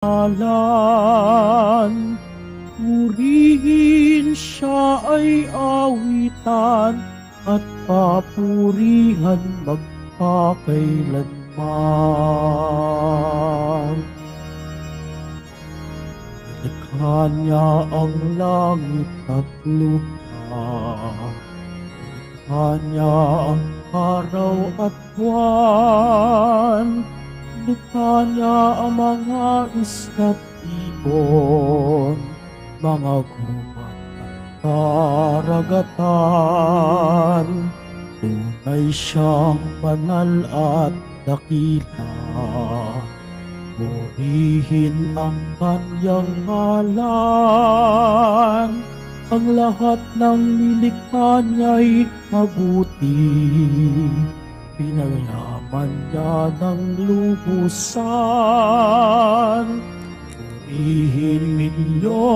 Alan, purihin siya ay awitan at papurihan magpakailanman. Nilikha niya ang langit at lupa, nilikha niya ang araw at buwan, nilikha niya ang mga isda't ibon, mga gubat at karagatan. Tunay siyang banal at dakila, purihin ang kanyang ngalan. Ang lahat ng nilikha niya'y mabuti, pinagyaman niya ng lubusan. Purihin ninyo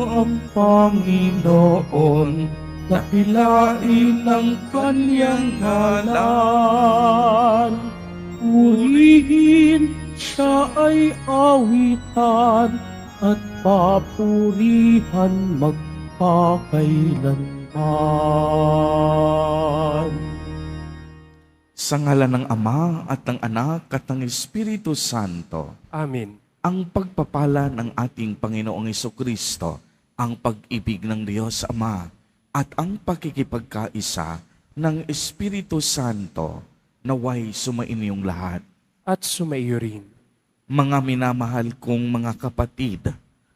ang Panginoon, dakilain ang kanyang ngalan. Purihin siya ay awitan at papurihan magpakailanman. Sa ngalan ng Ama at ng Anak at ng Espiritu Santo. Amen. Ang pagpapala ng ating Panginoong Jesucristo, ang pag-ibig ng Diyos Ama, at ang pakikipagkaisa ng Espiritu Santo, naway sumainyong lahat. At sumaiyo rin. Mga minamahal kong mga kapatid,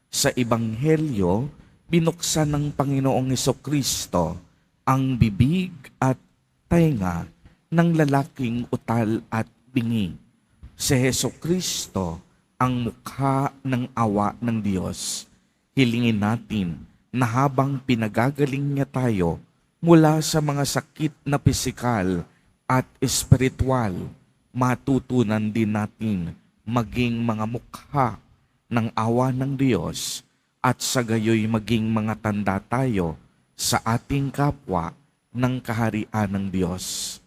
sa Ebanghelyo, binuksan ng Panginoong Jesucristo ang bibig at tainga ng lalaking utal at bingi. Si Jesucristo ang mukha ng awa ng Diyos. Hilingin natin na habang pinagagaling niya tayo mula sa mga sakit na pisikal at espiritual, matutunan din natin maging mga mukha ng awa ng Diyos at sa gayoy maging mga tanda tayo sa ating kapwa ng kaharian ng Diyos.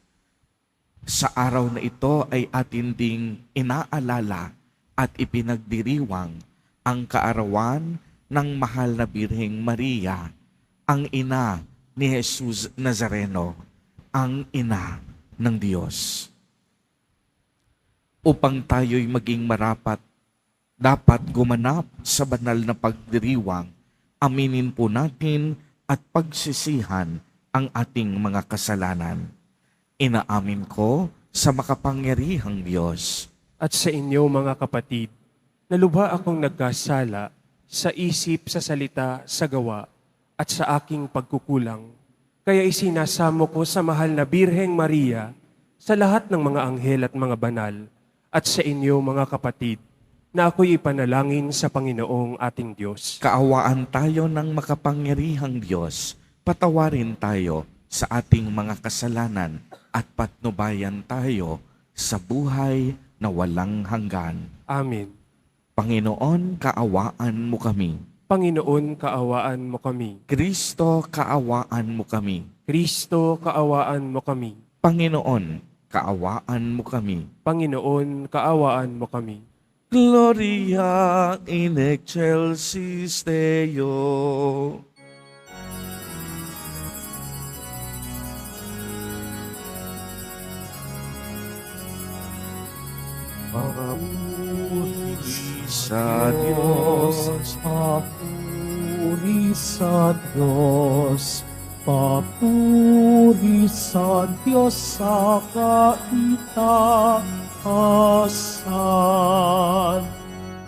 Sa araw na ito ay atin ding inaalala at ipinagdiriwang ang kaarawan ng mahal na Birheng Maria, ang ina ni Jesus Nazareno, ang ina ng Diyos. Upang tayo'y maging marapat, dapat gumanap sa banal na pagdiriwang, aminin po natin at pagsisihan ang ating mga kasalanan. Inaamin ko sa makapangyarihang Diyos At sa inyo mga kapatid, na lubha akong nagkasala sa isip, sa salita, sa gawa, at sa aking pagkukulang. Kaya isinasamo ko sa mahal na Birheng Maria, sa lahat ng mga anghel at mga banal, at sa inyo mga kapatid, na ako'y ipanalangin sa Panginoong ating Diyos. Kaawaan tayo ng makapangyarihang Diyos, patawarin tayo sa ating mga kasalanan at patnubayan tayo sa buhay na walang hanggan. Amen. Panginoon, kaawaan mo kami. Panginoon, kaawaan mo kami. Kristo, kaawaan mo kami. Kristo, kaawaan mo kami. Panginoon, kaawaan mo kami. Panginoon, kaawaan mo kami. Gloria in excelsis Deo. Papuri sa Diyos, Papuri sa Diyos, papuri sa Diyos sa kaitaasan.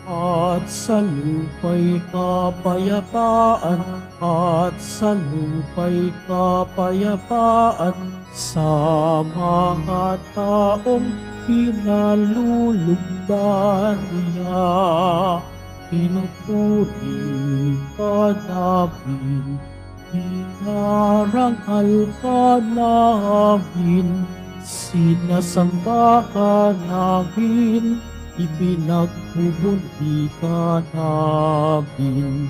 At sa lupa'y kapayapaan, at sa lupa'y kapayapaan, sa mga taong pinalulugdan niya. Pinupuri ka namin, inarangal ka namin, sinasamba ka namin, ipinagbubunti ka namin,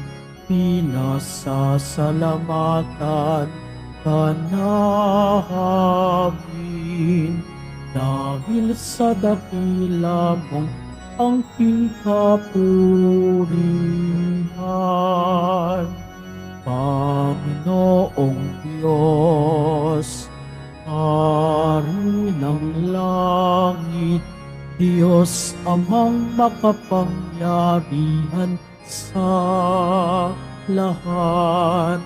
pinasasalamatan ka namin. Dahil sa dakila mong ang kapurihan. Panginoong Diyos, Hari ng langit, Diyos amang makapangyarihan sa lahat.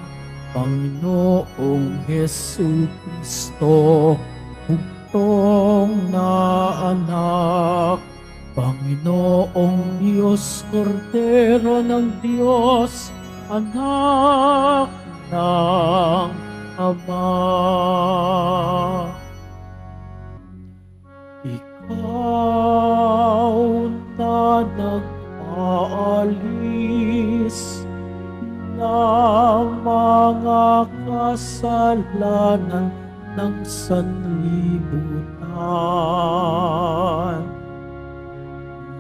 Panginoong Hesu Kristo, bugtong na anak. Panginoong Diyos, Kordero ng Diyos, anak ng Ama. Ikaw na nag-aalis ng mga kasalanan ng sanlibutan.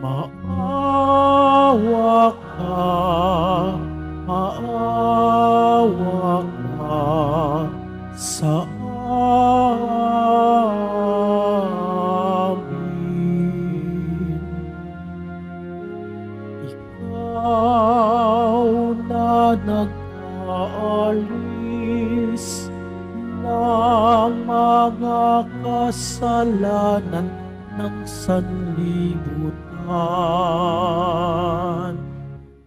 Maawa ka sa amin. Ikaw na nag-aalis ng mga kasalanan ng sanlibutan.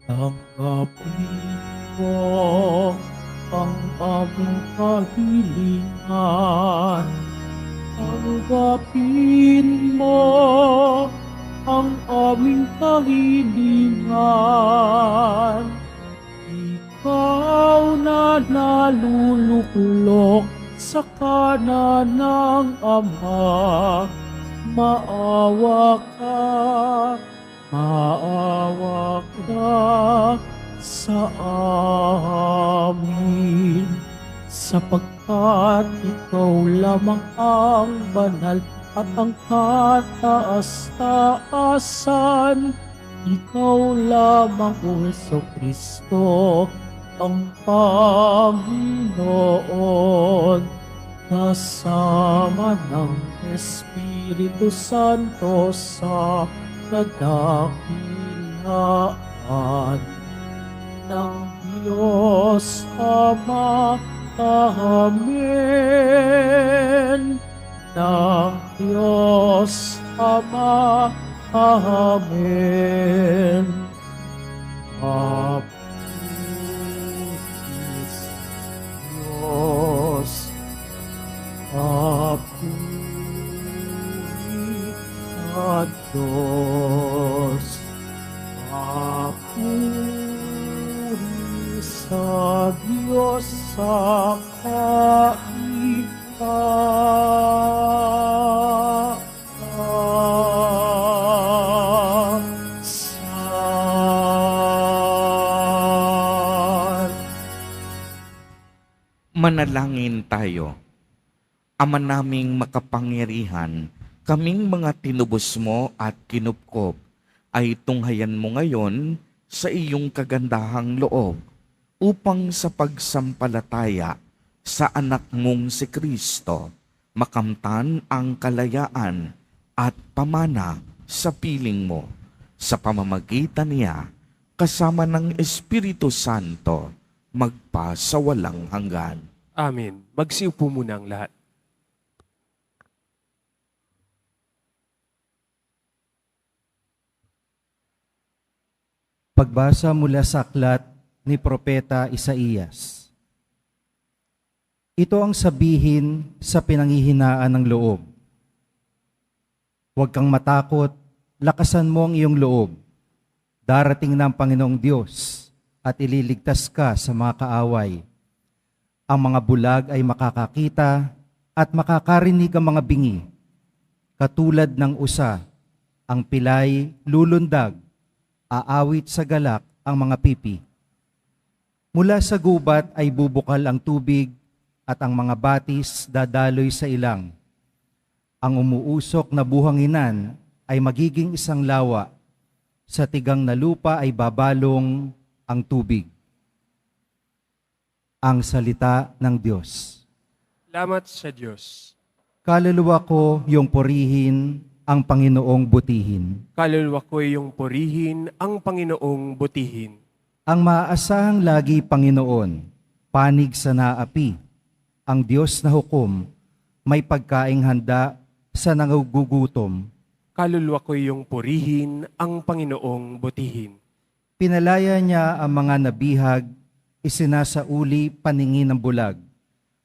Tanggapin mo ang aming kahilingan. Tanggapin mo ang aming kahilingan. Ikaw na naluluklok sa kanan ng Ama, maawa ka sa amin, sapagkat ikaw lamang ang banal at ang kataas-taasan. Ikaw lamang, O Jesucristo, ang Panginoon, kasama ng Espiritu Santo sa kadakilaan ng Diyos Ama. Amen. Ng Diyos Ama. Amen. Apulis Diyos. Apulis sa Diyos. Apulis sa Diyos sa kaitaasan. Manalangin tayo. Ama naming makapangyarihan, kaming mga tinubos mo at kinupkop, ay tunghayan mo ngayon sa iyong kagandahang loob upang sa pagsampalataya sa anak mong si Kristo, makamtan ang kalayaan at pamana sa piling mo. Sa pamamagitan niya, kasama ng Espiritu Santo, magpa sa walang hanggan. Amen. Magsiupo muna ang lahat. Pagbasa mula sa aklat ni Propeta Isaías. Ito ang sabihin sa pinanghihinaan ng loob. Huwag kang matakot, lakasan mo ang iyong loob. Darating na ang Panginoong Diyos at ililigtas ka sa mga kaaway. Ang mga bulag ay makakakita at makakarinig ang mga bingi. Katulad ng usa, ang pilay lulundag, aawit sa galak ang mga pipi. Mula sa gubat ay bubukal ang tubig at ang mga batis dadaloy sa ilang. Ang umuusok na buhanginan ay magiging isang lawa. Sa tigang na lupa ay babalong ang tubig. Ang salita ng Diyos. Salamat sa Diyos. Kaluluwa ko iyong purihin ang Panginoong butihin. Kaluluwa ko iyong purihin ang Panginoong butihin. Ang maaasahang lagi, Panginoon, panig sa naapi. Ang Diyos na hukom, may pagkaing handa sa nangugugutom. Kaluluwa ko iyong purihin ang Panginoong butihin. Pinalaya niya ang mga nabihag, isinasauli paningin ng bulag.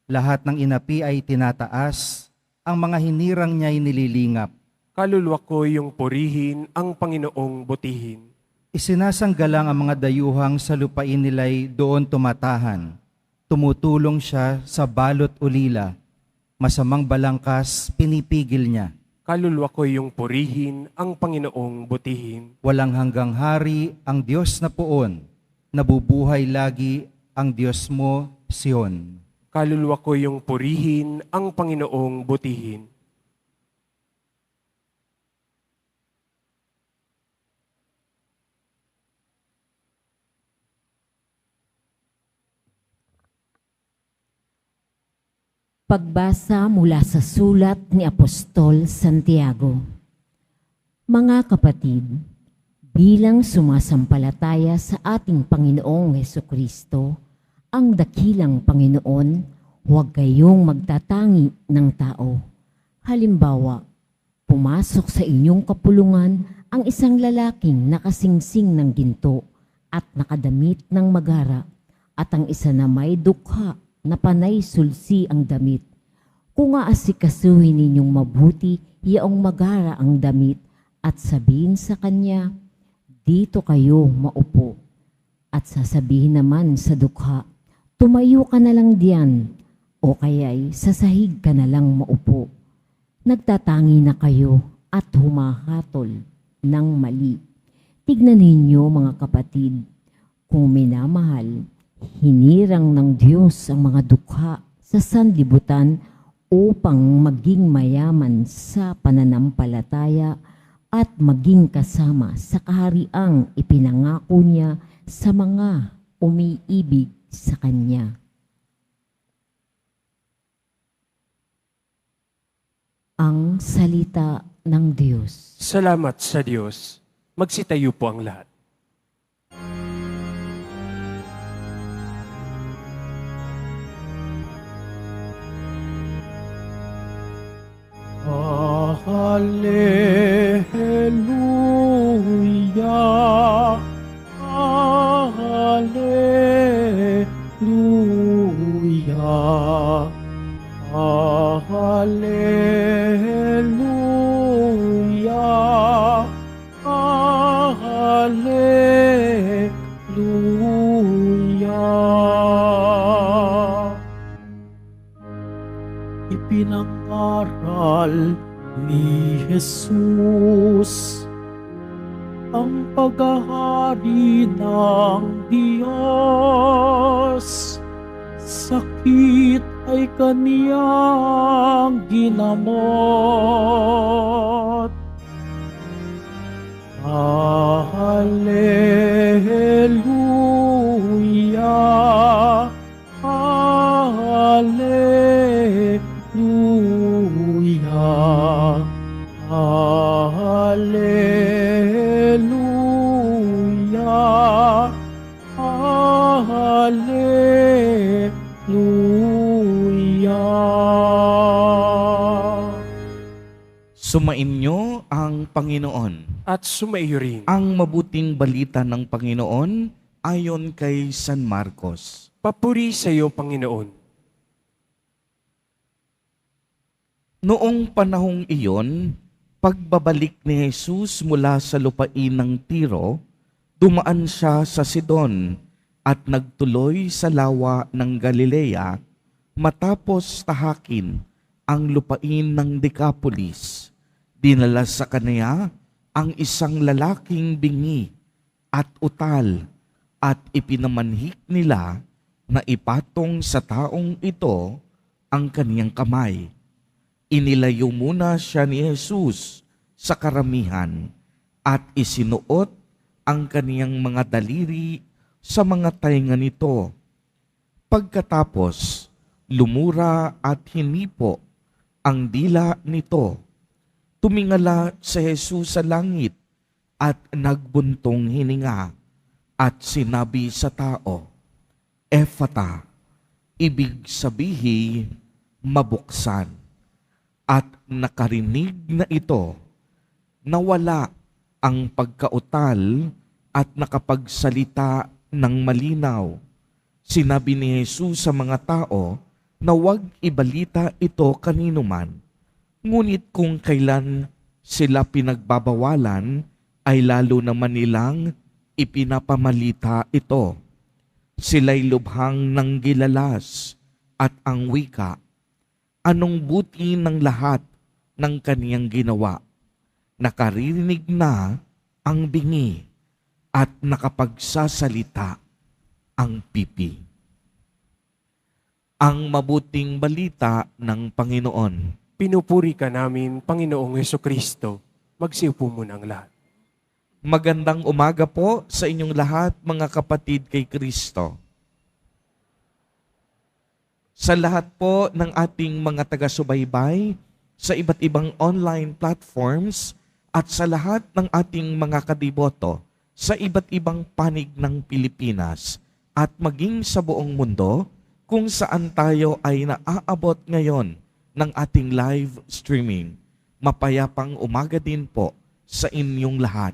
Lahat ng inapi ay tinataas, ang mga hinirang niya ay nililingap. Kaluluwa ko iyong purihin ang Panginoong butihin. Isinasanggalang ang mga dayuhang sa lupain nila'y doon tumatahan. Tumutulong siya sa balot ulila. Masamang balangkas, pinipigil niya. Kaluluwa ko iyong purihin ang Panginoong butihin. Walang hanggang hari ang Diyos na poon. Nabubuhay lagi ang Diyos mo, Sion. Kaluluwa ko iyong purihin ang Panginoong butihin. Pagbasa mula sa sulat ni Apostol Santiago. Mga kapatid, bilang sumasampalataya sa ating Panginoong Hesukristo, ang dakilang Panginoon, huwag kayong magtatangi ng tao. Halimbawa, pumasok sa inyong kapulungan ang isang lalaking nakasingsing ng ginto at nakadamit ng magara, at ang isa na may dukha na panay sulsi ang damit. Kung aasikasuhin ninyong mabuti, yaong magara ang damit at sabihin sa kanya, dito kayo maupo. At sasabihin naman sa dukha, tumayo ka na lang diyan, o kaya'y sa sahig ka na lang maupo. Nagtatangi na kayo at humahatol ng mali. Tignan ninyo mga kapatid, kung minamahal, hinirang ng Diyos ang mga dukha sa sanlibutan upang maging mayaman sa pananampalataya at maging kasama sa kahariang ipinangako niya sa mga umiibig sa Kanya. Ang salita ng Diyos. Salamat sa Diyos. Magsitayo po ang lahat. Hallelujah, Hallelujah, Hallelujah, Hallelujah. Ipinangaral ni Jesus ang paghahari ng Diyos. Sakit ay kaniyang ginamot. Hallelujah, Hallelujah, Hallelujah, Hallelujah. Sumainyo ang Panginoon. At sumaiyo rin. Ang mabuting balita ng Panginoon ayon kay San Marcos. Papuri sa iyo, Panginoon. Noong panahong iyon, pagbabalik ni Jesus mula sa lupain ng Tiro, dumaan siya sa Sidon at nagtuloy sa lawa ng Galilea matapos tahakin ang lupain ng Decapolis. Dinala sa kanya ang isang lalaking bingi at utal at ipinamanhik nila na ipatong sa taong ito ang kaniyang kamay. Inilayo muna siya ni Jesus sa karamihan at isinuot ang kaniyang mga daliri sa mga tainga nito. Pagkatapos, lumura at hinipo ang dila nito. tumingala si Jesus sa langit at nagbuntong hininga at sinabi sa tao, Ephata, ibig sabihin, mabuksan. At nakarinig na ito, nawala ang pagkautal at nakapagsalita ng malinaw. Sinabi ni Jesus sa mga tao na huwag ibalita ito kanino man. Ngunit kung kailan sila pinagbabawalan, ay lalo naman nilang ipinapamalita ito. Sila'y lubhang ng gilalas at ang wika, anong buti ng lahat ng kaniyang ginawa. Nakarinig na ang bingi at nakapagsasalita ang pipi. Ang mabuting balita ng Panginoon. Pinupuri ka namin, Panginoong Hesukristo. Magsiupo muna ang lahat. Magandang umaga po sa inyong lahat, mga kapatid kay Kristo. Sa lahat po ng ating mga taga-subaybay sa iba't ibang online platforms at sa lahat ng ating mga kadiboto sa iba't ibang panig ng Pilipinas at maging sa buong mundo kung saan tayo ay naaabot ngayon ng ating live streaming. Mapayapang umaga din po sa inyong lahat.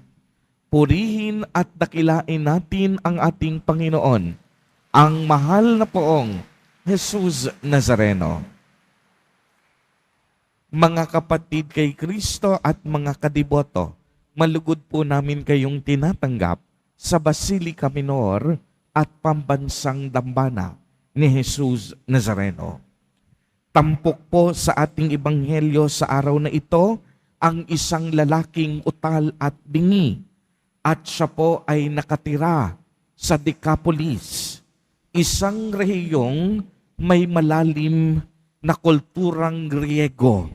Purihin at dakilain natin ang ating Panginoon, ang mahal na poong Jesus Nazareno. Mga kapatid kay Kristo at mga kadiboto, malugod po namin kayong tinatanggap sa Basilica Minor at Pambansang Dambana ni Jesus Nazareno. Tampok po sa ating ebanghelyo sa araw na ito ang isang lalaking utal at bingi at siya po ay nakatira sa Decapolis, isang rehiyong may malalim na kulturang Griego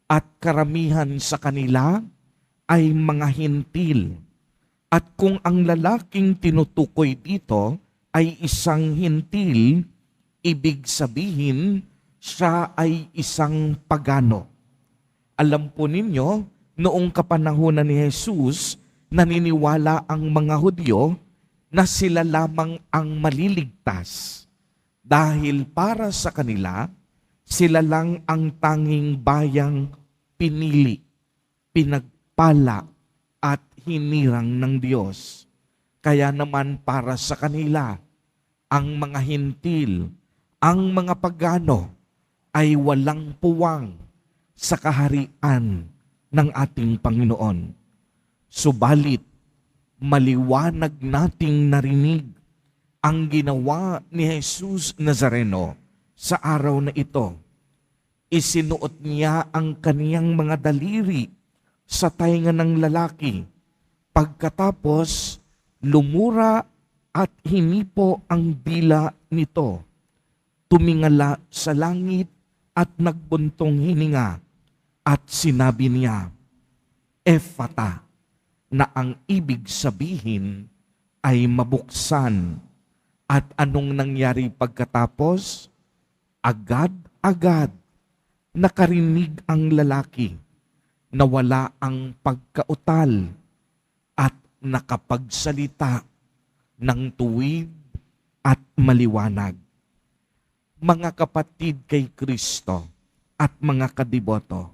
at karamihan sa kanila ay mga hintil. At kung ang lalaking tinutukoy dito ay isang hintil, ibig sabihin siya ay isang pagano. Alam po ninyo, noong kapanahunan ni Jesus, naniniwala ang mga Hudyo na sila lamang ang maliligtas. Dahil para sa kanila, sila lang ang tanging bayang pinili, pinagpala at hinirang ng Diyos. Kaya naman para sa kanila, ang mga hintil, ang mga pagano ay walang puwang sa kaharian ng ating Panginoon. Subalit, maliwanag nating narinig ang ginawa ni Jesus Nazareno sa araw na ito. Isinuot niya ang kaniyang mga daliri sa tainga ng lalaki. Pagkatapos, lumura at hinipo ang dila nito. Tumingala sa langit at nagbuntong hininga at sinabi niya, Ephata, na ang ibig sabihin ay mabuksan. At anong nangyari pagkatapos? Agad-agad nakarinig ang lalaki, nawala ang pagkautal at nakapagsalita ng tuwid at maliwanag. Mga kapatid kay Kristo at mga kadiboto,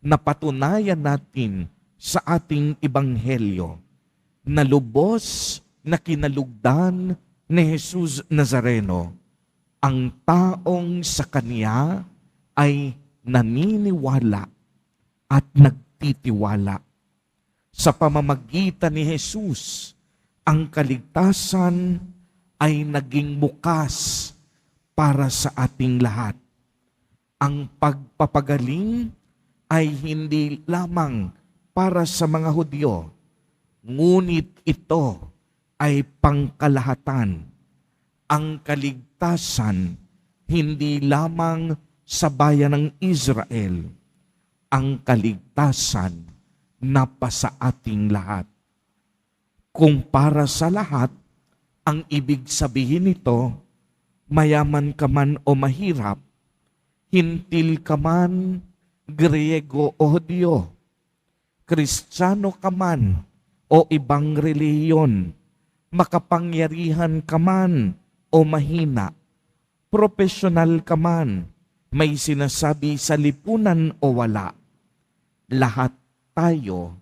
napatunayan natin sa ating ebanghelyo na lubos na kinalugdan ni Jesus Nazareno, ang taong sa kanya ay naniniwala at nagtitiwala. Sa pamamagitan ni Jesus, ang kaligtasan ay naging bukas para sa ating lahat. Ang pagpapagaling ay hindi lamang para sa mga Hudyo, ngunit ito ay pangkalahatan. Ang kaligtasan hindi lamang sa bayan ng Israel, ang kaligtasan napasa ating lahat. Kung para sa lahat, ang ibig sabihin nito, mayaman ka man o mahirap, hintil ka man, Griego o Hudyo, Kristiyano ka man o ibang relihiyon, makapangyarihan ka man o mahina, profesional ka man, may sinasabi sa lipunan o wala, lahat tayo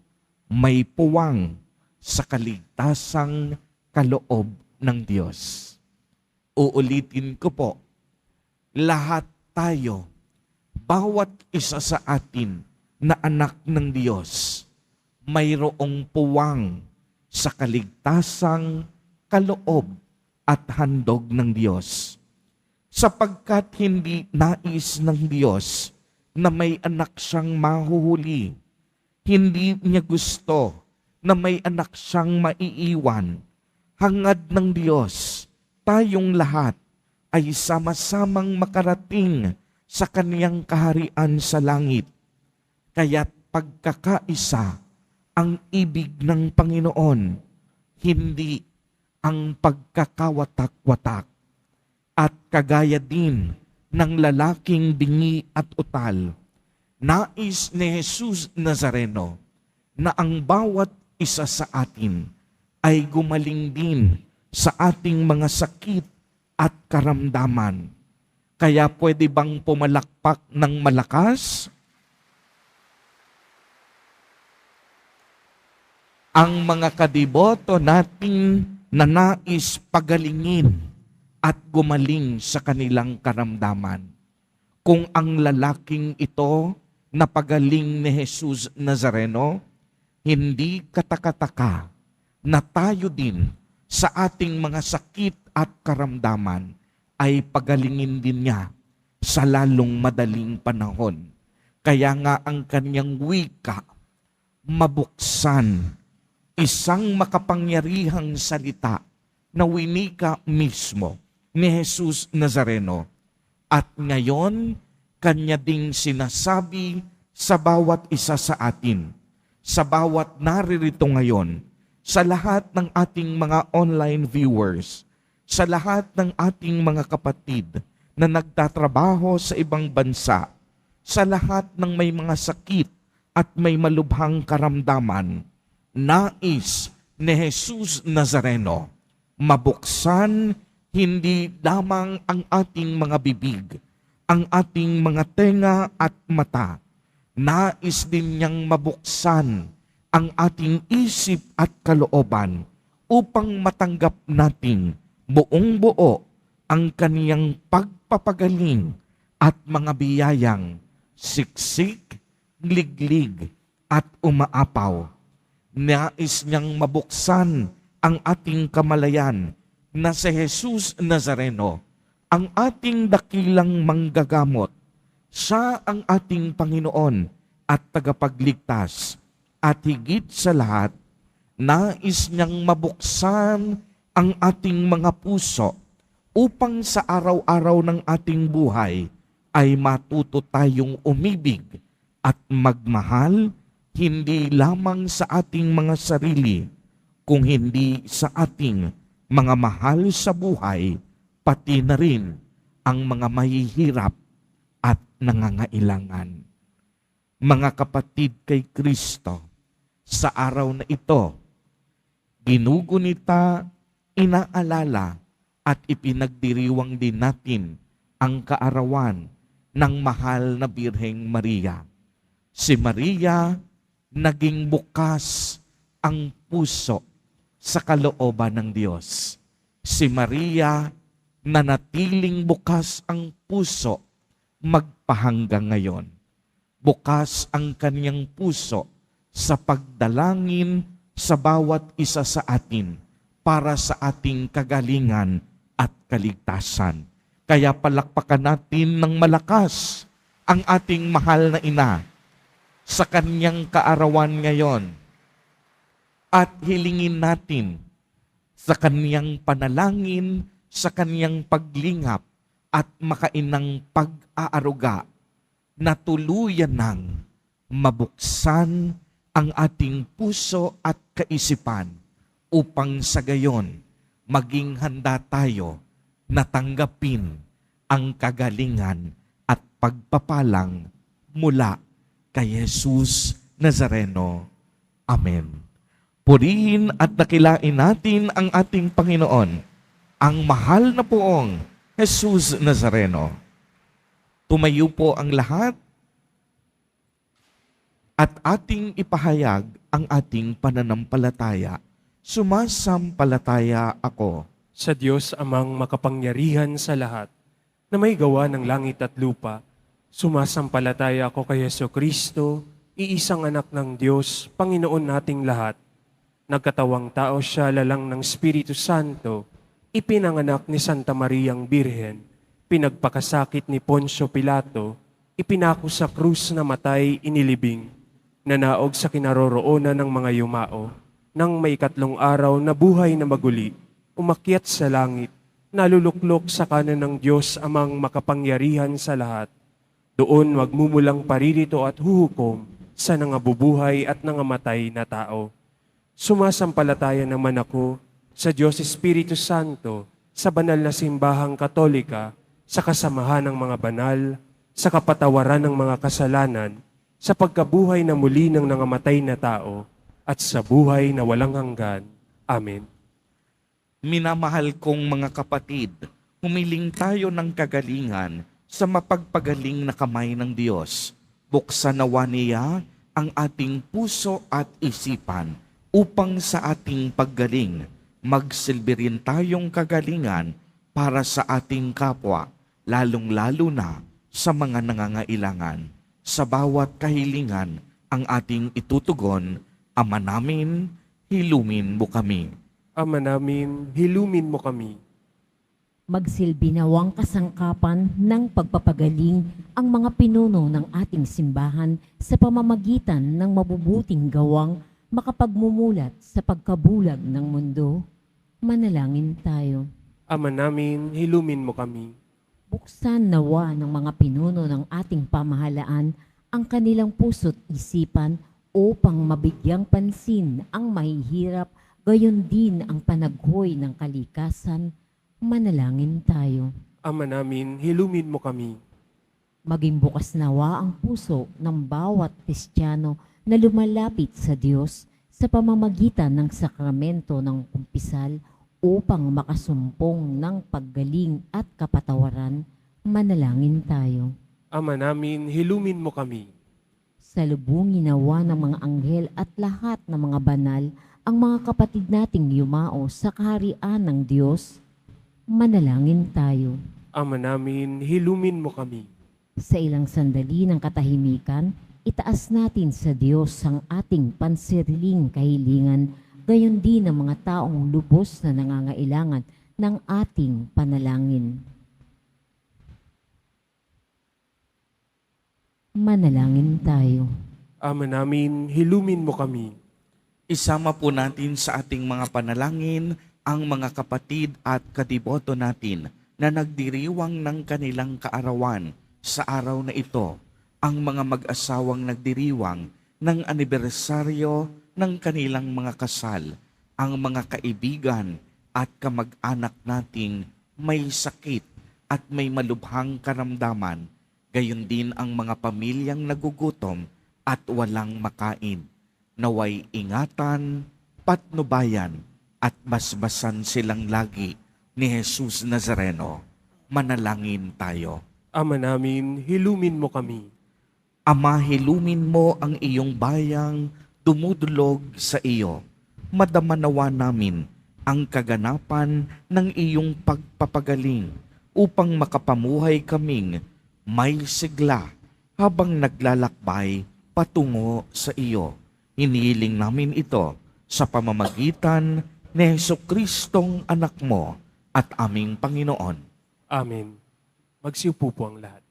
may puwang sa kaligtasang kaloob ng Diyos. Uulitin ko po, lahat tayo, bawat isa sa atin na anak ng Diyos, mayroong puwang sa kaligtasang kaloob at handog ng Diyos. Sapagkat hindi nais ng Diyos na may anak siyang mahuhuli. Hindi niya gusto na may anak siyang maiiwan. Hangad ng Diyos, tayong lahat ay sama-samang makarating sa kaniyang kaharian sa langit. Kaya't pagkakaisa ang ibig ng Panginoon, hindi ang pagkakawatak-watak. At kagaya din ng lalaking bingi at utal, nais ni Jesus Nazareno na ang bawat isa sa atin ay gumaling din sa ating mga sakit at karamdaman. Kaya pwede bang pumalakpak ng malakas? Ang mga kadiboto nating na nais pagalingin at gumaling sa kanilang karamdaman. Kung ang lalaking ito na pagaling ni Jesus Nazareno, hindi katakataka na tayo din sa ating mga sakit at karamdaman ay pagalingin din niya sa lalong madaling panahon. Kaya nga ang kanyang wika, mabuksan, isang makapangyarihang salita na winika mismo ni Jesus Nazareno. At ngayon, kanya ding sinasabi sa bawat isa sa atin, sa bawat naririto ngayon, sa lahat ng ating mga online viewers, sa lahat ng ating mga kapatid na nagtatrabaho sa ibang bansa, sa lahat ng may mga sakit at may malubhang karamdaman, nais ni Jesus Nazareno mabuksan hindi lamang ang ating mga bibig, ang ating mga tenga at mata. Nais din niyang mabuksan ang ating isip at kalooban upang matanggap natin buong buo ang kaniyang pagpapagaling at mga biyayang siksik, liglig at umaapaw. Nais niyang mabuksan ang ating kamalayan na si Jesus Nazareno, ang ating dakilang manggagamot. Siya ang ating Panginoon at tagapagligtas. At higit sa lahat, nais niyang mabuksan ang ating mga puso upang sa araw-araw ng ating buhay ay matuto tayong umibig at magmahal hindi lamang sa ating mga sarili, kung hindi sa ating mga mahal sa buhay, pati na rin ang mga mahihirap at nangangailangan. Mga kapatid kay Kristo, sa araw na ito, ginugunita, inaalala at ipinagdiriwang din natin ang kaarawan ng mahal na Birheng Maria. Si Maria, naging bukas ang puso sa kalooban ng Diyos. Si Maria, nanatiling bukas ang puso magpahanggang ngayon. Bukas ang kanyang puso sa pagdalangin sa bawat isa sa atin para sa ating kagalingan at kaligtasan. Kaya palakpakan natin ng malakas ang ating mahal na ina sa kanyang kaarawan ngayon. At hilingin natin sa kaniyang panalangin, sa kaniyang paglingap at makainang pag-aaruga na tuluyan ng mabuksan ang ating puso at kaisipan upang sa gayon maging handa tayo na tanggapin ang kagalingan at pagpapalang mula kay Jesus Nazareno. Amen. Purihin at dakilain natin ang ating Panginoon, ang mahal na poong Jesus Nazareno. Tumayo po ang lahat at ating ipahayag ang ating pananampalataya. Sumasampalataya ako Sa Diyos amang makapangyarihan sa lahat, na may gawa ng langit at lupa, sumasampalataya ako kay Jesucristo, iisang anak ng Diyos, Panginoon nating lahat. Nagkatawang tao siya, lalang ng Espiritu Santo, ipinanganak ni Santa Mariang Birhen, pinagpakasakit ni Poncio Pilato, ipinako sa krus na matay, inilibing, nanaog sa kinaroroonan ng mga yumao, nang may 3 araw na buhay na maguli, umakyat sa langit, naluluklok sa kanan ng Diyos amang makapangyarihan sa lahat. Doon magmumulang paririto at huhukom sa nangabubuhay at nangamatay na tao. Sumasampalataya naman ako sa Diyos Espiritu Santo, sa banal na simbahang katolika, sa kasamahan ng mga banal, sa kapatawaran ng mga kasalanan, sa pagkabuhay na muli ng nangamatay na tao, at sa buhay na walang hanggan. Amen. Minamahal kong mga kapatid, humiling tayo ng kagalingan sa mapagpagaling na kamay ng Diyos. Buksan nawa niya ang ating puso at isipan upang sa ating paggaling, magsilbi rin tayong kagalingan para sa ating kapwa, lalong-lalo na sa mga nangangailangan. Sa bawat kahilingan ang ating itutugon, Ama namin, hilumin mo kami. Ama namin, hilumin mo kami. Magsilbi nawang kasangkapan ng pagpapagaling ang mga pinuno ng ating simbahan sa pamamagitan ng mabubuting gawang makapagmumulat sa pagkabulag ng mundo. Manalangin tayo. Ama namin, hilumin mo kami. Buksan nawa ng mga pinuno ng ating pamahalaan ang kanilang puso't isipan upang mabigyang pansin ang mahihirap, gayon din ang panaghoy ng kalikasan. Manalangin tayo. Ama namin, hilumin mo kami. Maging bukas nawa ang puso ng bawat Kristiyano na lumalapit sa Diyos sa pamamagitan ng sakramento ng kumpisal upang makasumpong ng paggaling at kapatawaran. Manalangin tayo. Ama namin, hilumin mo kami. Salubungin nawa ng mga anghel at lahat ng mga banal ang mga kapatid nating yumao sa kaharian ng Diyos. Manalangin tayo. Ama namin, hilumin mo kami. Sa ilang sandali ng katahimikan, itaas natin sa Diyos ang ating pansiriling kahilingan, gayon din ang mga taong lubos na nangangailangan ng ating panalangin. Manalangin tayo. Ama namin, hilumin mo kami. Isama po natin sa ating mga panalangin ang mga kapatid at kadiboto natin na nagdiriwang ng kanilang kaarawan sa araw na ito. Ang mga mag-asawang nagdiriwang ng anibersaryo ng kanilang mga kasal. Ang mga kaibigan at kamag-anak nating may sakit at may malubhang karamdaman. Gayon din ang mga pamilyang nagugutom at walang makain. Naway ingatan, patnubayan, at basbasan silang lagi ni Jesus Nazareno. Manalangin tayo. Ama namin, hilumin mo kami. Ama, hilumin mo ang iyong bayang dumudulog sa iyo. Madama nawa namin ang kaganapan ng iyong pagpapagaling upang makapamuhay kaming may sigla habang naglalakbay patungo sa iyo. Hinihiling namin ito sa pamamagitan ni Jesucristong anak mo at aming Panginoon. Amen. Magsiupo po ang lahat.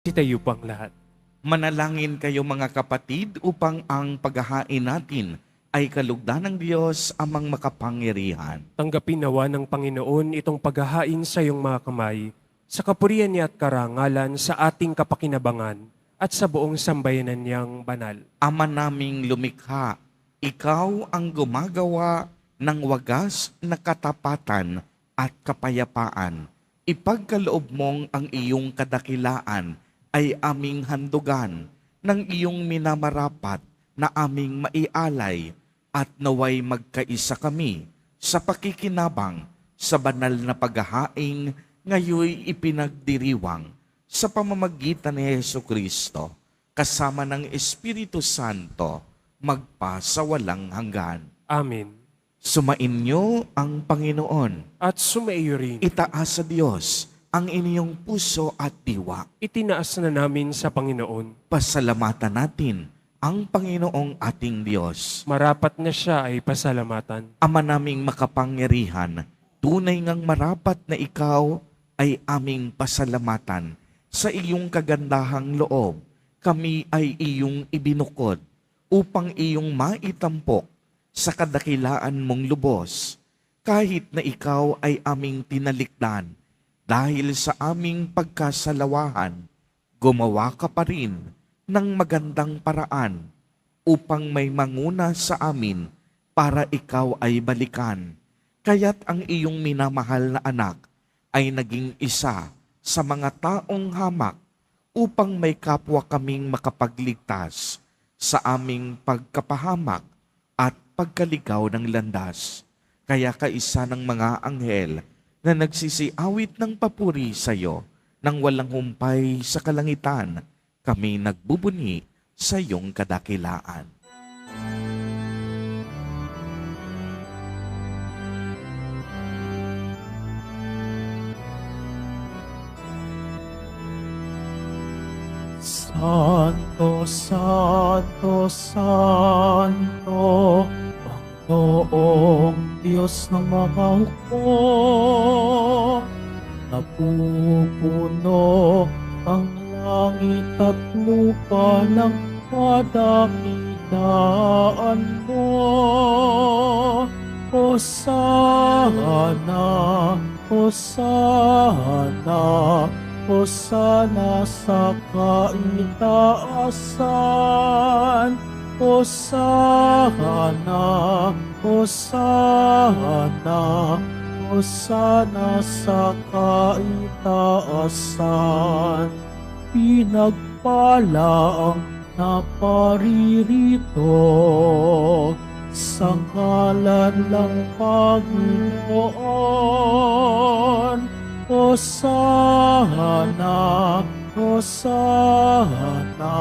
Sitayo po ang lahat. Manalangin kayo mga kapatid upang ang paghahain natin ay kalugdan ng Diyos amang makapangyarihan. Tanggapin nawa ng Panginoon itong paghahain sa iyong mga kamay, sa kapurihan niya at karangalan sa ating kapakinabangan at sa buong sambayanan niyang banal. Ama naming lumikha, ikaw ang gumagawa ng wagas na katapatan at kapayapaan. Ipagkaloob mong ang iyong kadakilaan ay aming handugan ng iyong minamarapat na aming maialay at naway magkaisa kami sa pakikinabang sa banal na paghahaing ngayoy ipinagdiriwang sa pamamagitan ni Jesucristo kasama ng Espiritu Santo magpasawalang hanggan. Amen. Sumainyo ang Panginoon. At sumaiyo rin. Itaas sa Diyos ang inyong puso at diwa. Itinaas na namin sa Panginoon. Pasalamatan natin ang Panginoong ating Diyos. Marapat na siya ay pasalamatan. Ama naming makapangyarihan, tunay ngang marapat na ikaw ay aming pasalamatan. Sa iyong kagandahang loob, kami ay iyong ibinukod upang iyong maitampok sa kadakilaan mong lubos, kahit na ikaw ay aming tinalikdan. Dahil sa aming pagkasalawahan, gumawa ka pa rin ng magandang paraan upang may manguna sa amin para ikaw ay balikan. Kaya't ang iyong minamahal na anak ay naging isa sa mga taong hamak upang may kapwa kaming makapagligtas sa aming pagkapahamak at pagkaligaw ng landas. Kaya kaisa ng mga anghel na nagsisiawit ng papuri sa iyo nang walang humpay sa kalangitan, kami nagbubuni sa iyong kadakilaan. Santo, Santo, Santo, Panginoong Diyos ng mga hukbo, napupuno ang langit at lupa ng kadakilaan mo. Hosana, Hosana, Hosana sa kaitaasan. Hosana, Hosana, Hosana sa kaitaasan. Pinagpala ang naparirito sa ngalan ng Panginoon. Hosana, Hosana,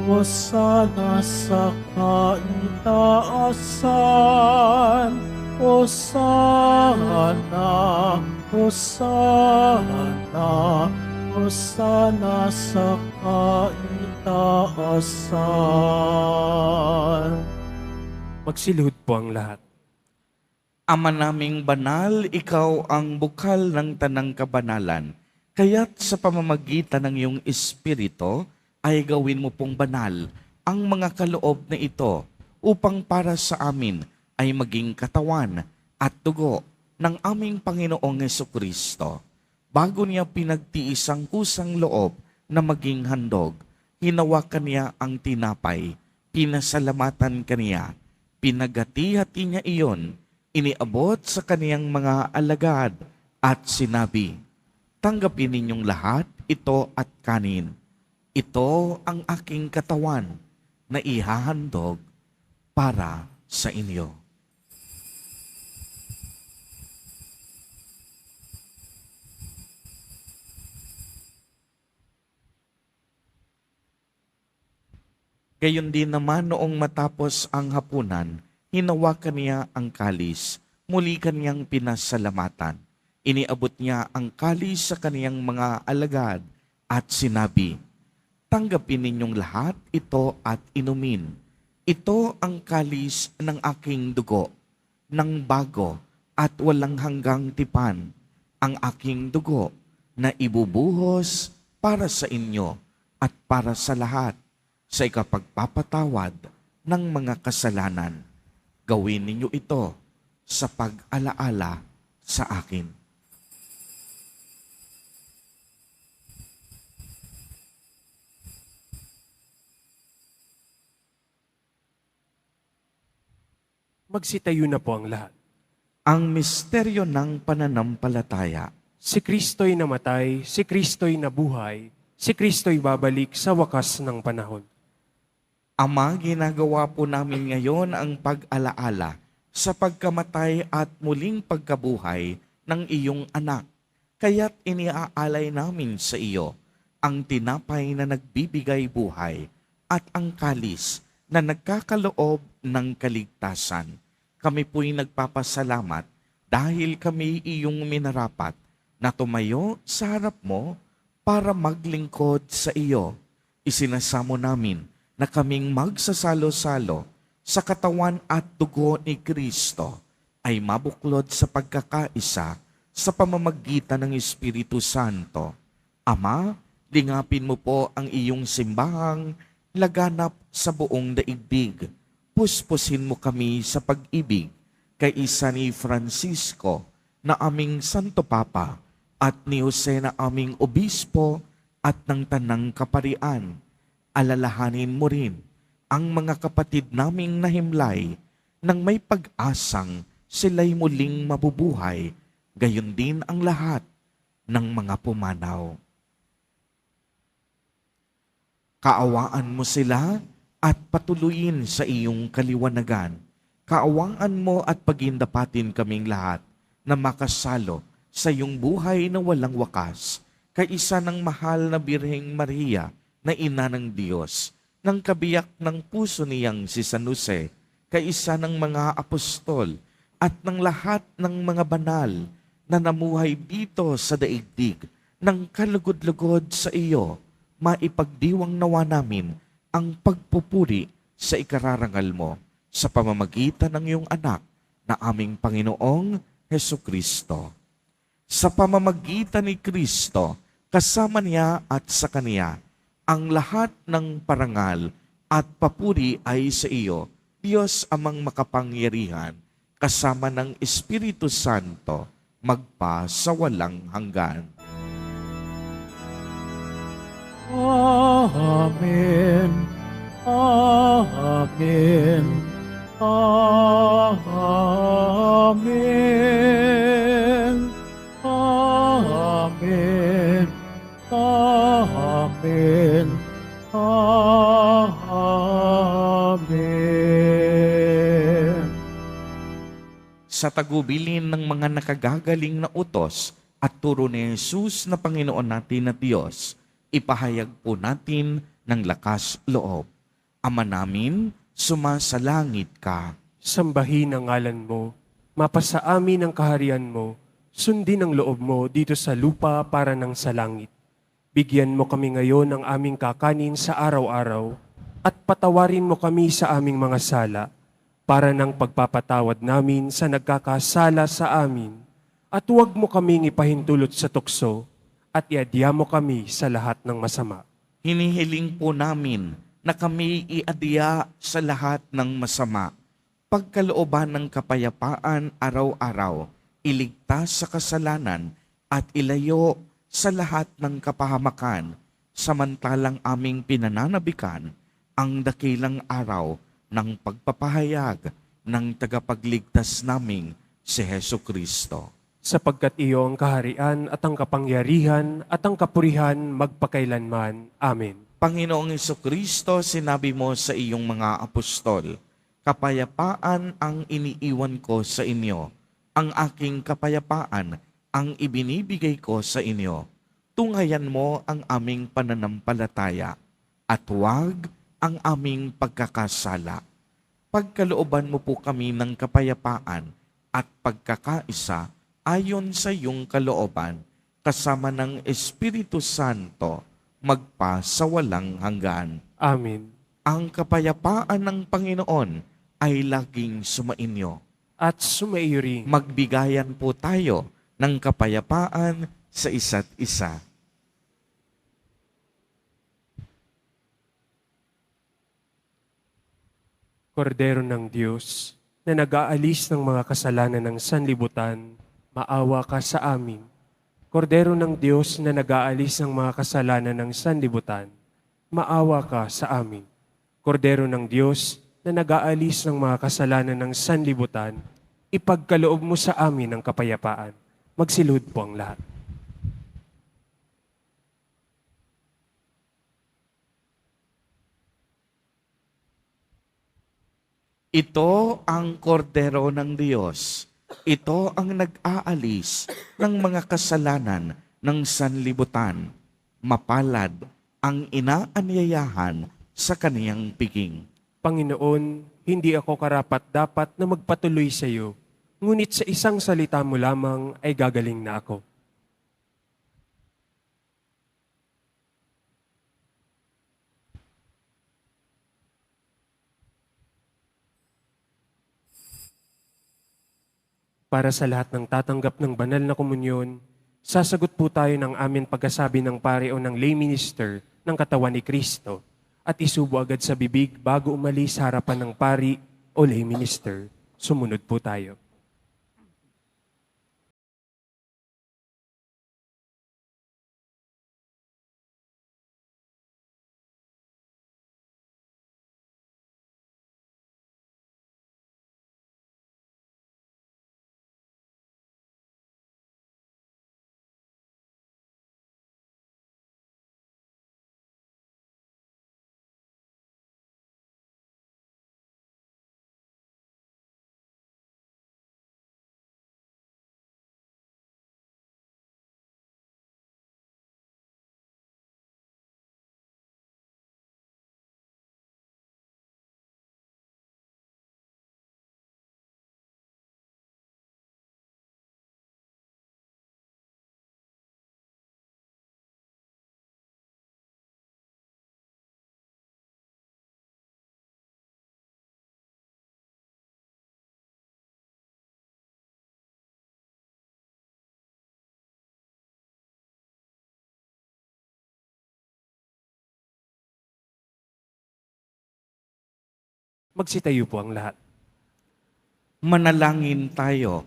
Hosana sa kaitaasan. Hosana, Hosana, Hosana sa kaitaasan. Magsiluhod po ang lahat. Ama naming banal, ikaw ang bukal ng tanang kabanalan. Kaya't sa pamamagitan ng iyong Espiritu, ay gawin mo pong banal ang mga kaloob na ito upang para sa amin ay maging katawan at dugo ng aming Panginoong Jesucristo. Bago niya pinagtiis ang kusang loob na maging handog, hinawakan niya ang tinapay, pinasalamatan kaniya, pinagati-hati niya iyon, iniabot sa kaniyang mga alagad at sinabi, "Tanggapin ninyong lahat ito at kanin. Ito ang aking katawan na ihahandog para sa inyo." Gayon din naman noong matapos ang hapunan, hinawakan niya ang kalis, muli kaniyang pinasalamatan. Iniabot niya ang kalis sa kaniyang mga alagad at sinabi, "Tanggapin ninyong lahat ito at inumin. Ito ang kalis ng aking dugo, ng bago at walang hanggang tipan, ang aking dugo na ibubuhos para sa inyo at para sa lahat sa ikapagpapatawad ng mga kasalanan. Gawin ninyo ito sa pag-alaala sa akin. Magsitayo na po ang lahat. Ang misteryo ng pananampalataya. Si Kristo'y namatay, si Kristo'y nabuhay, si Kristo'y babalik sa wakas ng panahon. Ama, ginagawa po namin ngayon ang pag-alaala sa pagkamatay at muling pagkabuhay ng iyong anak. Kaya't iniaalay namin sa iyo ang tinapay na nagbibigay buhay at ang kalis na nagkakaloob ng kaligtasan. Kami po'y nagpapasalamat dahil kami iyong minarapat na tumayo sa harap mo para maglingkod sa iyo. Isinasamo namin na kaming magsasalo-salo sa katawan at dugo ni Kristo ay mabuklod sa pagkakaisa sa pamamagitan ng Espiritu Santo. Ama, lingapin mo po ang iyong simbahang laganap sa buong daigdig. Puspusin mo kami sa pag-ibig kay isa ni Francisco na aming Santo Papa at ni Jose na aming Obispo at ng Tanang Kaparian. Alalahanin mo rin ang mga kapatid naming nahimlay nang may pag-asang sila'y muling mabubuhay, gayon din ang lahat ng mga pumanaw. Kaawaan mo sila at patuloyin sa iyong kaliwanagan. Kaawaan mo at pagindapatin kaming lahat na makasalo sa iyong buhay na walang wakas, kaisa ng mahal na Birheng Maria na ina ng Diyos, ng kabiyak ng puso niyang si San Jose, kaisa ng mga apostol at ng lahat ng mga banal na namuhay dito sa daigdig ng kalugod-lugod sa iyo, maipagdiwang nawa namin ang pagpupuri sa ikararangal mo sa pamamagitan ng iyong anak na aming Panginoong Hesukristo. Sa pamamagitan ni Kristo, kasama niya at sa Kaniya, ang lahat ng parangal at papuri ay sa iyo, Diyos amang makapangyarihan, kasama ng Espiritu Santo, magpa sa walang hanggan. Amen. Amen. Amen. Amen. Amen. Amen. Sa tagubilin ng mga nakagagaling na utos at turo ni Jesus na Panginoon natin na Diyos, ipahayag po natin ng lakas loob. Ama namin, sumasalangit ka. Sambahin ang ngalan mo, mapasa amin ang kaharian mo, sundin ang loob mo dito sa lupa para ng sa langit. Bigyan mo kami ngayon ng aming kakanin sa araw-araw at patawarin mo kami sa aming mga sala para ng pagpapatawad namin sa nagkakasala sa amin at huwag mo kaming ipahintulot sa tukso at iadya mo kami sa lahat ng masama. Hinihiling po namin na kami iadya sa lahat ng masama. Pagkalooban ng kapayapaan araw-araw, iligtas sa kasalanan at ilayo sa lahat ng kapahamakan, samantalang aming pinananabikan ang dakilang araw ng pagpapahayag ng tagapagligtas naming si Hesukristo. Sapagkat iyo ang kaharian at ang kapangyarihan at ang kapurihan magpakailanman. Amen. Panginoong Hesukristo, sinabi mo sa iyong mga apostol, kapayapaan ang iniiwan ko sa inyo, ang aking kapayapaan ang ibinibigay ko sa inyo. Tunghayan mo ang aming pananampalataya at huwag ang aming pagkakasala. Pagkalooban mo po kami ng kapayapaan at pagkakaisa ayon sa iyong kalooban, kasama ng Espiritu Santo, magpa sa walang hanggan. Amen. Ang kapayapaan ng Panginoon ay laging sumainyo. At sumaiyo rin. Magbigayan po tayo ng kapayapaan sa isa't isa. Kordero ng Diyos, na nag-aalis ng mga kasalanan ng sanlibutan, maawa ka sa amin. Kordero ng Diyos na nag-aalis ng mga kasalanan ng sanlibutan, maawa ka sa amin. Kordero ng Diyos na nag-aalis ng mga kasalanan ng sanlibutan, ipagkaloob mo sa amin ang kapayapaan. Magsilud po ang lahat. Ito ang kordero ng Diyos. Ito ang nag-aalis ng mga kasalanan ng sanlibutan. Mapalad ang inaanyayahan sa kaniyang piging. Panginoon, hindi ako karapat-dapat na magpatuloy sa iyo, ngunit sa isang salita mo lamang ay gagaling na ako. Para sa lahat ng tatanggap ng banal na komunyon, sasagot po tayo ng amin pagkasabi ng pare o ng lay minister ng katawan ni Kristo at isubo agad sa bibig bago umalis sa harapan ng pari o lay minister. Sumunod po tayo. Magsitayo po ang lahat. Manalangin tayo.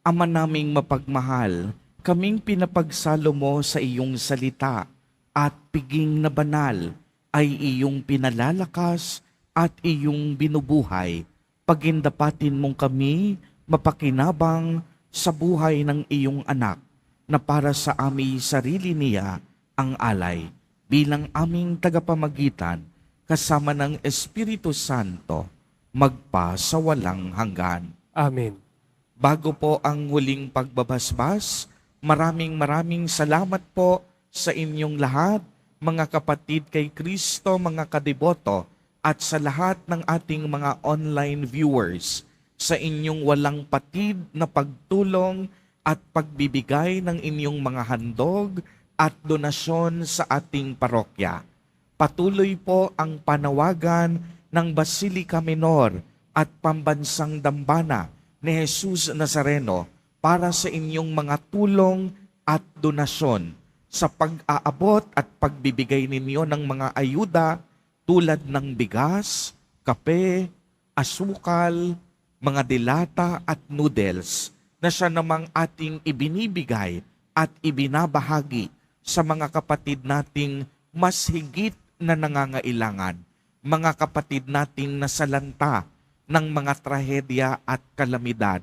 Ama naming mapagmahal, kaming pinapagsalo mo sa iyong salita at piging na banal ay iyong pinalalakas at iyong binubuhay. Pagindapatin mong kami mapakinabang sa buhay ng iyong anak na para sa aming sarili niya ang alay bilang aming tagapamagitan kasama ng Espiritu Santo, magpa sa walang hanggan. Amen. Bago po ang huling pagbabasbas, maraming salamat po sa inyong lahat, mga kapatid kay Kristo, mga kadeboto, at sa lahat ng ating mga online viewers, sa inyong walang patid na pagtulong at pagbibigay ng inyong mga handog at donasyon sa ating parokya. Patuloy po ang panawagan ng Basilica Minor at Pambansang Dambana ni Jesus Nazareno para sa inyong mga tulong at donasyon sa pag-aabot at pagbibigay ninyo ng mga ayuda tulad ng bigas, kape, asukal, mga dilata at noodles na siya namang ating ibinibigay at ibinabahagi sa mga kapatid nating mas higit na nangangailangan, mga kapatid nating nasalanta ng mga trahedya at kalamidad.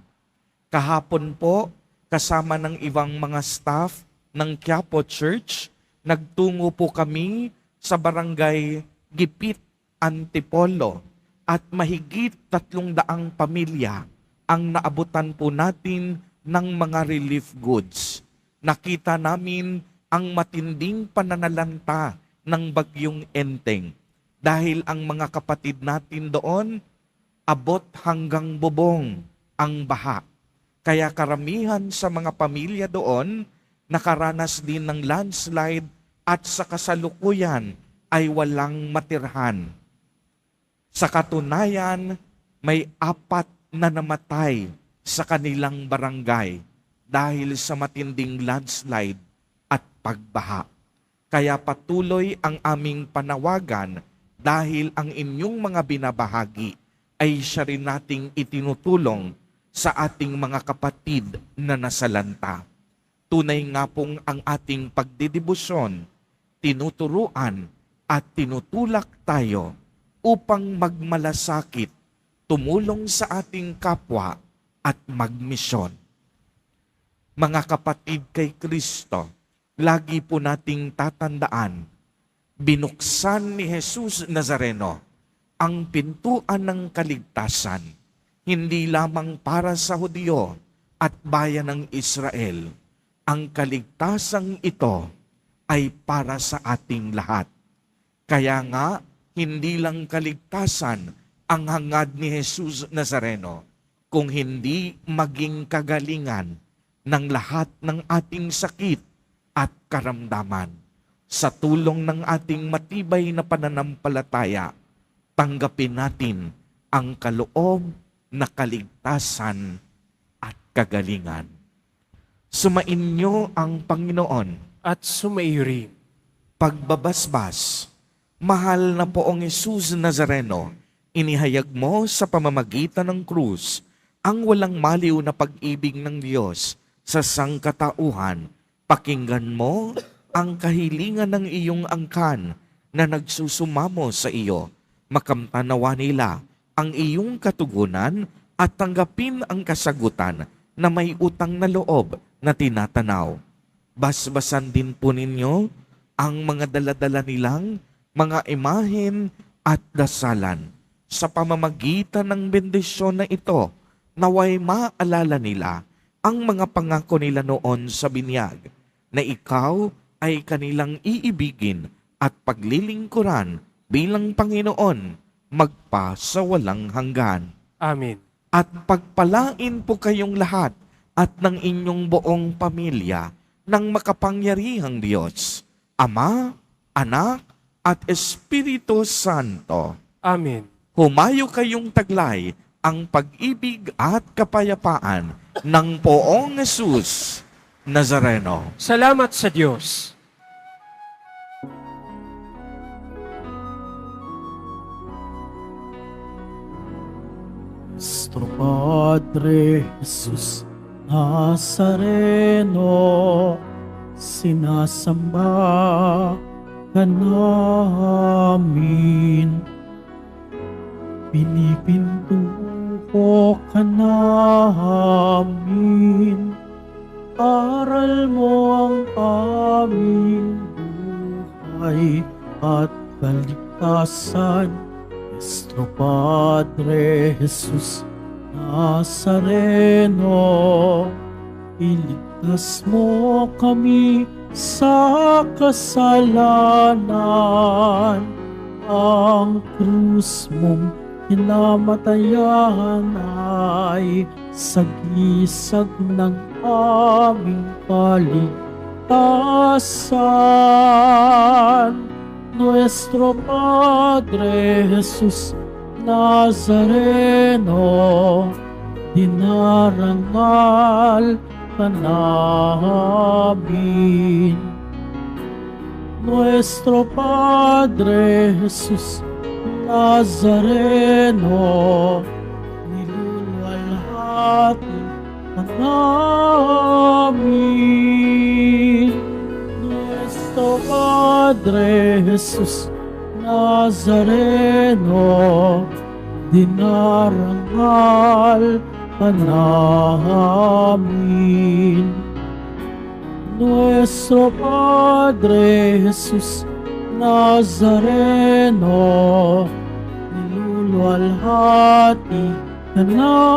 Kahapon po, kasama ng ibang mga staff ng Quiapo Church, nagtungo po kami sa barangay Gipit, Antipolo at mahigit 300 pamilya ang naabutan po natin ng mga relief goods. Nakita namin ang matinding pananalanta ng bagyong Enteng dahil ang mga kapatid natin doon abot hanggang bubong ang baha. Kaya karamihan sa mga pamilya doon nakaranas din ng landslide at sa kasalukuyan ay walang matirhan. Sa katunayan, may 4 na namatay sa kanilang barangay dahil sa matinding landslide at pagbaha. Kaya patuloy ang aming panawagan dahil ang inyong mga binabahagi ay siya rin nating itinutulong sa ating mga kapatid na nasalanta. Tunay nga pong ang ating pagdidibusyon, tinuturuan at tinutulak tayo upang magmalasakit, tumulong sa ating kapwa at magmisyon. Mga kapatid kay Kristo, lagi po nating tatandaan, binuksan ni Jesus Nazareno ang pintuan ng kaligtasan, hindi lamang para sa Hudyo at bayan ng Israel. Ang kaligtasang ito ay para sa ating lahat. Kaya nga, hindi lang kaligtasan ang hangad ni Jesus Nazareno, kung hindi maging kagalingan ng lahat ng ating sakit at karamdaman. Sa tulong ng ating matibay na pananampalataya, tanggapin natin ang kaloob na kaligtasan at kagalingan. Sumainyo ang Panginoon. At sumaiyo rin. Pagbabasbas, mahal na poong Jesus Nazareno, inihayag mo sa pamamagitan ng krus ang walang maliw na pag-ibig ng Diyos sa sangkatauhan. Pakinggan mo ang kahilingan ng iyong angkan na nagsusumamo sa iyo. Makamtanawa nila ang iyong katugunan at tanggapin ang kasagutan na may utang na loob na tinatanaw. Basbasan din po ninyo ang mga daladala nilang mga imahen at dasalan. Sa pamamagitan ng bendisyon na ito, naway maalala nila ang mga pangako nila noon sa binyag, na ikaw ay kanilang iibigin at paglilingkuran bilang Panginoon magpa sa walang hanggan. Amen. At pagpalain po kayong lahat at ng inyong buong pamilya ng makapangyarihang Diyos, Ama, Anak, at Espiritu Santo. Amen. Humayo kayong taglay ang pag-ibig at kapayapaan ng poong Jesus Nazareno. Salamat sa Diyos. Nuestro Padre Jesus Nazareno, sinasamba ka namin. Pinipintuho ka namin. Aral mo ang aming buhay at kaligtasan. Nuestro Padre Jesus Nazareno, iligtas mo kami sa kasalanan. Ang krus mong kinamatayan ay sagisag ng aming kaligtasan. Nuestro Padre Jesus Nazareno, dinarangal ka namin. Nuestro Padre Jesus Nazareno, niluluwalhati ka namin. Nuestro Padre Jesus Nazareno, dinarangal ka namin. Nuestro Padre Jesus Nazareno, niluluwalhati ka namin.